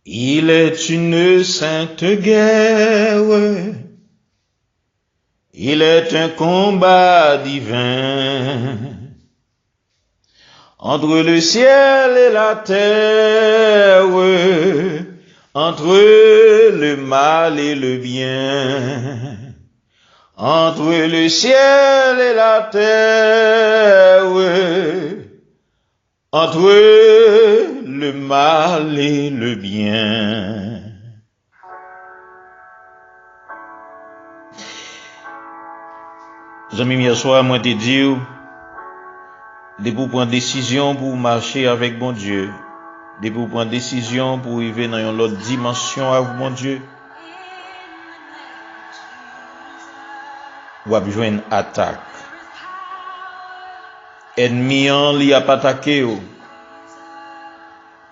Il est une sainte guerre, il est un combat divin, entre le ciel et la terre, entre le mal et le bien. Entre le ciel et la terre, entre le mal et le bien. Amis, hier soir, moi te dit, de pour prendre décision pour marcher avec bon Dieu, de pour prendre décision pour arriver dans une autre dimension avec bon Dieu, ou avoir une attaque. Ennemi li a attaqué ou.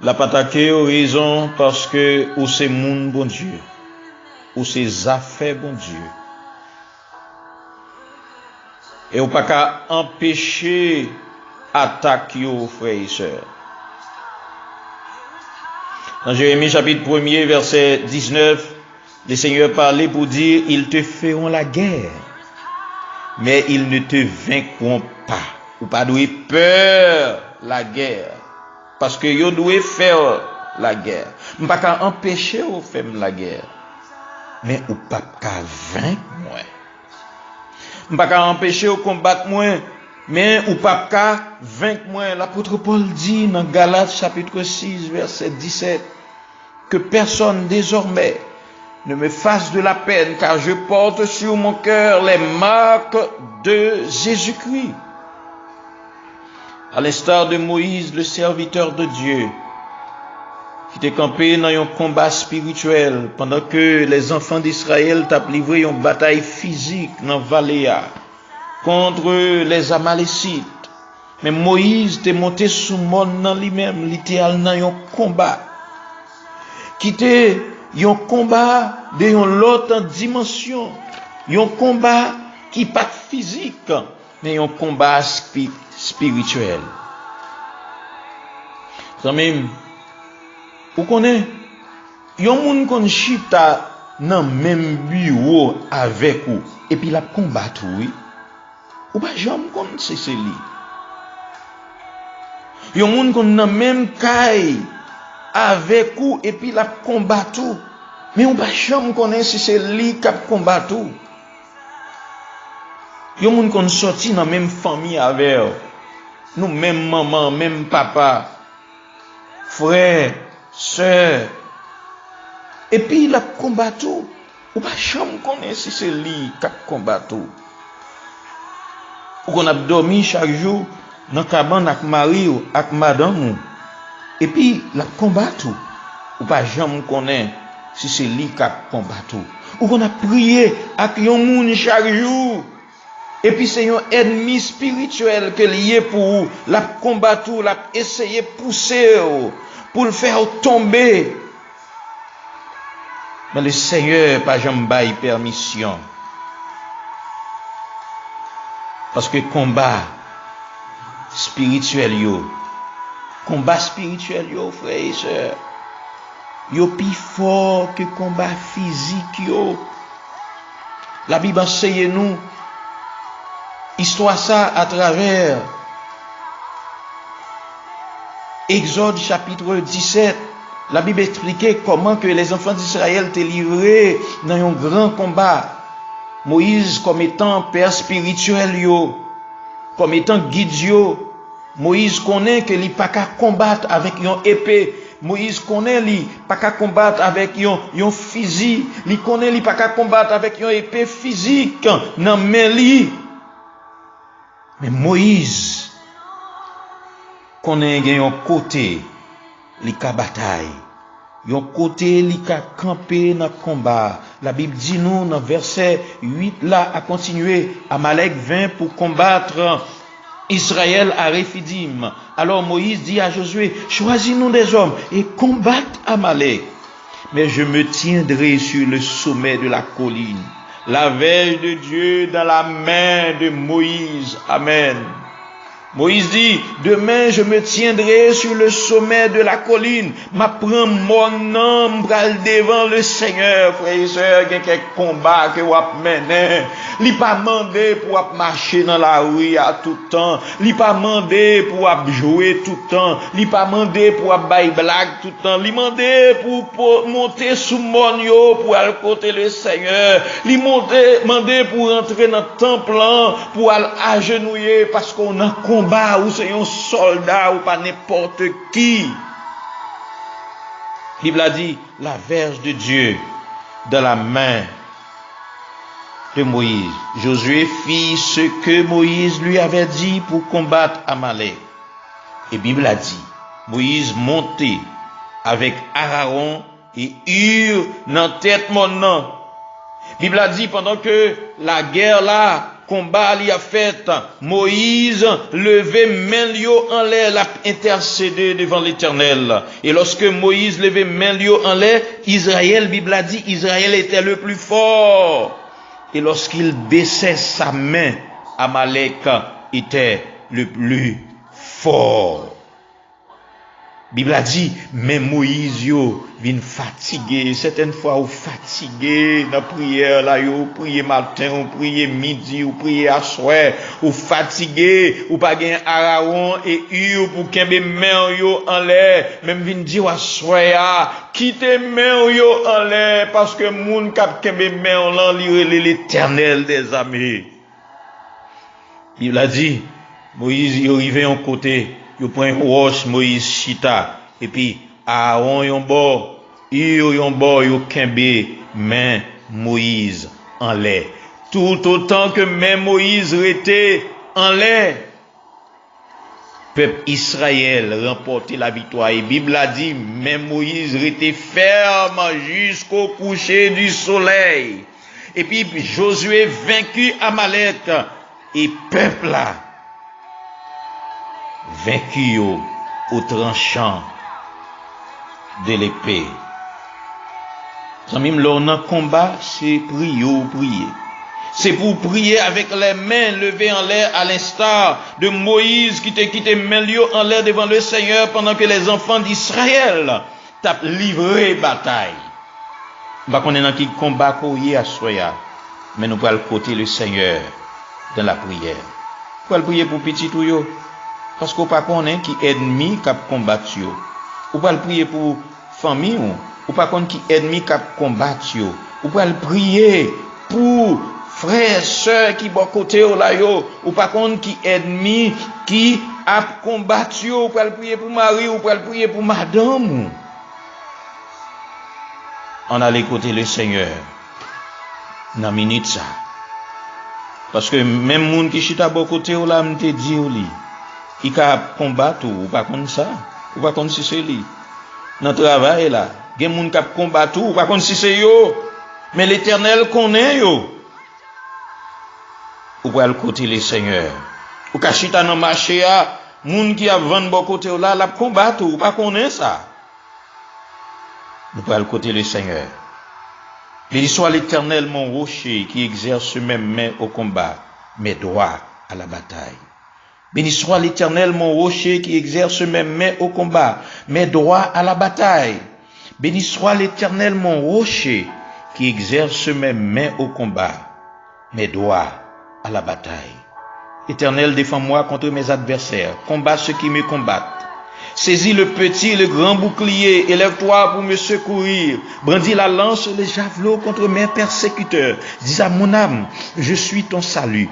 La attaqué ou raison parce que ou c'est moun bon Dieu, ou c'est affaires bon Dieu. Et ou pas qu'à empêcher attaque yo, frères et sœurs. Dans Jérémie chapitre 1er verset 19, le Seigneur parlait pour dire, ils te feront la guerre, mais ils ne te vaincront pas. Ou pas doué peur la guerre. Parce que yo doué faire la guerre. Ou pas qu'à empêcher ou faire la guerre. Mais ou pas qu'à vaincre moi. Ou pas qu'à empêcher ou combattre moi. Mais ou pas qu'à vaincre moi. L'apôtre Paul dit dans Galates chapitre 6 verset 17 que personne désormais ne me fasse de la peine car je porte sur mon cœur les marques de Jésus-Christ. À l'instar de Moïse, le serviteur de Dieu, qui était campé dans un combat spirituel pendant que les enfants d'Israël t'ont livré une bataille physique dans la vallée contre les Amalécites. Mais Moïse était monté sous le monde dans lui-même, littéralement dans un combat. Qui était un combat de une autre dimension. Un combat qui pas physique, mais un combat spirituel. Ça même, vous connaissez, il y a un monde qui chita dans le même bureau avec vous, et puis la combattre, oui. Ou pas jamais connaître c'est lui. Il y a un monde qui dans le même caille avec vous, et puis la combattre. Mais on pas jamais connaître si c'est lui qui combattre. Il y a des gens qui sorti dans la même famille avec nous, même maman, même papa, frère, soeur. Et puis il a combattu. Ou pas jamais connaître si c'est lui qui a combattu. Ou qu'on a dormi chaque jour dans la cabane avec mari ou avec madame. Et puis il a combattu. Ou pas jamais connaître si c'est lui qui a combattu. Ou qu'on a prié avec un monde chaque jour. Et puis c'est un ennemi spirituel que lié pour la combattre, la essayer de pousser pour le faire tomber. Mais le Seigneur pas jamais bail permission. Parce que combat spirituel frères et sœurs, yo plus fort que combat physique yo. La Bible enseigne nous histoire ça à travers Exode chapitre 17. La Bible expliquait comment que les enfants d'Israël étaient livrés dans un grand combat. Moïse comme étant père spirituel yo, comme étant guide yo. Moïse connaît que il pas qu'à combattre avec une épée. Moïse connaît li pas qu'à combattre avec un fusil. Il connaît li pas qu'à combattre avec une épée physique. Non mais li. Mais Moïse connaît un côté li ka bataille. Un côté li ka camper dans combat. La Bible dit nous dans verset 8 là à continuer, Amalek vint pour combattre Israël à Réphidim. Alors Moïse dit à Josué, choisis-nous des hommes et combatte Amalek. Mais je me tiendrai sur le sommet de la colline. La veille de Dieu dans la main de Moïse. Amen. Moïse dit, demain je me tiendrai sur le sommet de la colline, m'apprends mon âme devant le Seigneur. Frères et sœurs, il y a quelques combats que vous menez. Il pas demandé pour marcher dans la rue à tout temps. Il pas demandé pour jouer tout le temps. Il pas demandé pour bailler blague tout le temps. Il demandé pour monter sous mon yo pour aller côté le Seigneur. Il demandé pour entrer dans le temple pour aller agenouiller parce qu'on a combat ou c'est un soldat ou pas n'importe qui. La Bible a dit la verge de Dieu dans la main de Moïse. Josué fit ce que Moïse lui avait dit pour combattre Amalek. Et la Bible a dit Moïse montait avec Aaron et Hur dans tête mon nom. La Bible a dit pendant que la guerre là combat li a fait, Moïse levait main en l'air, l'a intercédé devant l'Éternel. Et lorsque Moïse levait main en l'air, Israël, Bible a dit, Israël était le plus fort. Et lorsqu'il baissait sa main, Amalek était le plus fort. Bible a dit, mais Moïse yo vient fatigué, certaines fois ou fatigué dans la prière là, ou prier matin, ou prier midi, ou prier à soir, ou fatigué, ou pas gain Aaron et Hur pour kembe main yo en l'air, même vinn dire à soir, quittez main yo en l'air parce que moun k'ap kembe main là li l'Éternel des armées. Bible a dit, Moïse y arrivé en côté, il prend une roche, Moïse chita, et puis Aaron yon bord, yon bord, yon kembe, main Moïse en l'air. Tout autant que main Moïse était en l'air, peuple Israël remportait la victoire. Et la Bible a dit, main Moïse était ferme jusqu'au coucher du soleil. Et puis Josué vaincu Amalek, et peuple là, vaincu au tranchant de l'épée. Samim lors dans combat, c'est prier. C'est pour prier avec les mains levées en l'air à l'instar de Moïse qui te quitté main en l'air devant le Seigneur pendant que les enfants d'Israël t'a livré bataille. Bah qu'on est dans qui combat courir à soya, mais nous allons côté le Seigneur dans la prière. Pour prier pour petit tout yo. Parce qu'on pas connaît qui ennemi qui combattu yo. Ou pas prier pour famille ou pas connaît qui ennemi qui combattu yo. Ou pas prier pour frères sœurs qui bon côté là yo. Ou pas connaît qui ennemi qui a combattu yo. Ou pas prier pour mari ou pas prier pour madame. On a l'écouter le Seigneur dans minute ça. Parce que même moun qui chita bon côté là me te dit li il a combattre ou pas comme ça ou pas comme si c'est lui dans travail là gen moun qui combattre ou pas comme si c'est yo mais l'Éternel connaît yo ou pas le côté le Seigneur ou ka chita dans marché a moun qui a vendre bon côté là la combattre ou pas connaît ça ou pas le côté le Seigneur. Béni soit l'Éternel mon rocher qui exerce mes mains au combat mes doigts à la bataille. Béni soit l'Éternel mon rocher qui exerce mes mains au combat, mes doigts à la bataille. Béni soit l'Éternel mon rocher qui exerce mes mains au combat, mes doigts à la bataille. Éternel, défends-moi contre mes adversaires, combat ceux qui me combattent. Saisis le petit et le grand bouclier, élève-toi pour me secourir. Brandis la lance et les javelots contre mes persécuteurs. Dis à mon âme, je suis ton salut.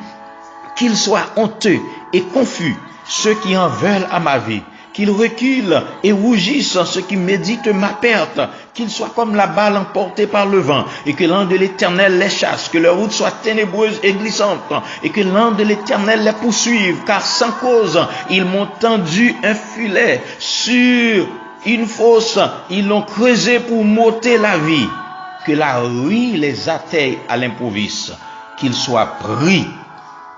Qu'ils soient honteux et confus, ceux qui en veulent à ma vie. Qu'ils reculent et rougissent ceux qui méditent ma perte. Qu'ils soient comme la balle emportée par le vent, et que l'ange de l'Éternel les chasse, que leur route soit ténébreuse et glissante, et que l'ange de l'Éternel les poursuive, car sans cause, ils m'ont tendu un filet sur une fosse, ils l'ont creusé pour m'ôter la vie. Que la ruine les atteigne à l'improviste, qu'ils soient pris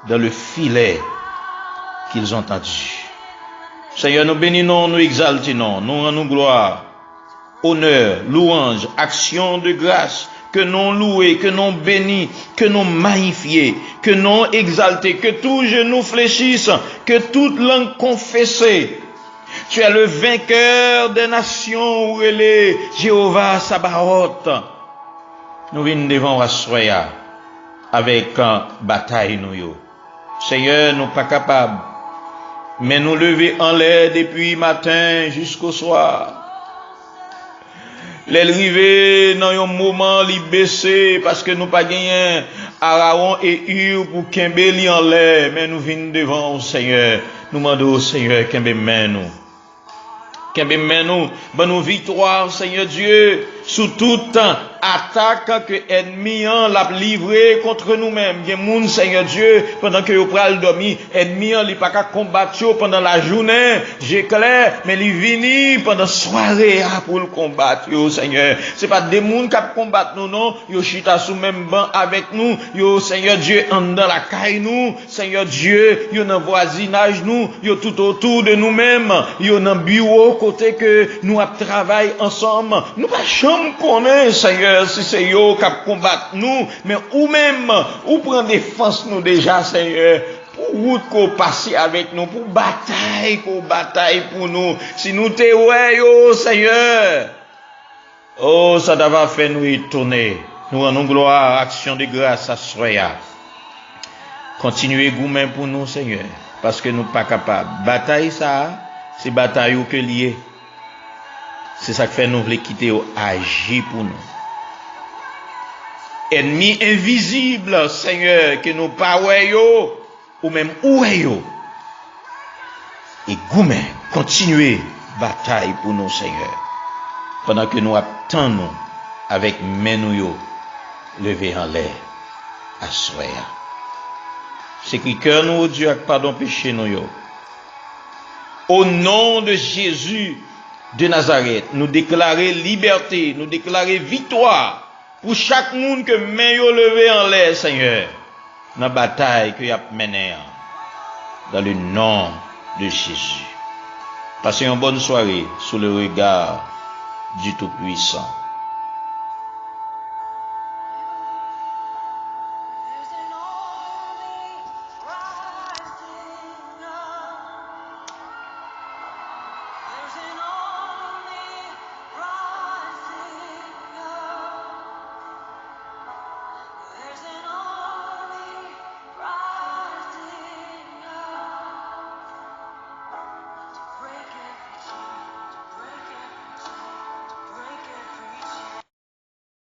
dans le filet qu'ils ont tendu. Seigneur, nous bénissons, nous exaltons, nous rendons gloire, honneur, louange, action de grâce, que non loué, que non béni, que non magnifié, que non exalté, que tout genou fléchisse, que toute langue confesse. Tu es le vainqueur des nations, où il est Jéhovah Sabaoth. Nous venons devant Rassoya avec bataille nous yo. Seigneur, nous pas capables, mais nous lever en l'air depuis matin jusqu'au soir. Les rivés dans un moment li baissé parce que nous pas gagné Aaron et Hur pour kembe li en l'air, mais nous venons devant au Seigneur. Nous demandons au Seigneur kembe men nous. Kembe men nous, ben nous victoire Seigneur Dieu sous toute attaque que ennemi l'a livré contre nous-mêmes. Il y a moun Seigneur Dieu pendant que yo pral dormi, ennemi li pas ka combattre pendant la journée, j'éclaire, mais li vini pendant soirée pour le combattre yo Seigneur. C'est pas des moun qui combattre nous non, yo chita sous même banc avec nous, yo Seigneur Dieu en dans la caille nous, Seigneur Dieu, yo dans voisinage nous, yo tout autour de nous-mêmes, yo dans bureau côté que nous a travaillé ensemble. Nous pas chambre connaît Seigneur si c'est yo qui combattre nous, mais ou même ou prend défense nous déjà Seigneur. Pour route qu'on passe avec nous, pour bataille pour nous. Si nous te ouais yo Seigneur. Oh, ça va faire nous y tourner. Nous rendons gloire, action de grâce à Soya. Continuez gourmet pour nous Seigneur, parce que nous pas capables. Bataille ça, c'est bataille que lié. C'est ça qui fait nous voulons quitter ou agir pour nous. Ennemi invisible, Seigneur, que nous pas yo ou même yo. Et gourmet, continuez bataille pour nous, Seigneur. Pendant que nous attendons avec nous yo levé en l'air à Soya. C'est que cœur nous, Dieu, avec pardon péché nous yo. Au nom de Jésus de Nazareth, nous déclarer liberté, nous déclarer victoire pour chaque monde que main yo levé en l'air, Seigneur, dans la bataille que y a menée dans le nom de Jésus. Passez une bonne soirée sous le regard du Tout-Puissant.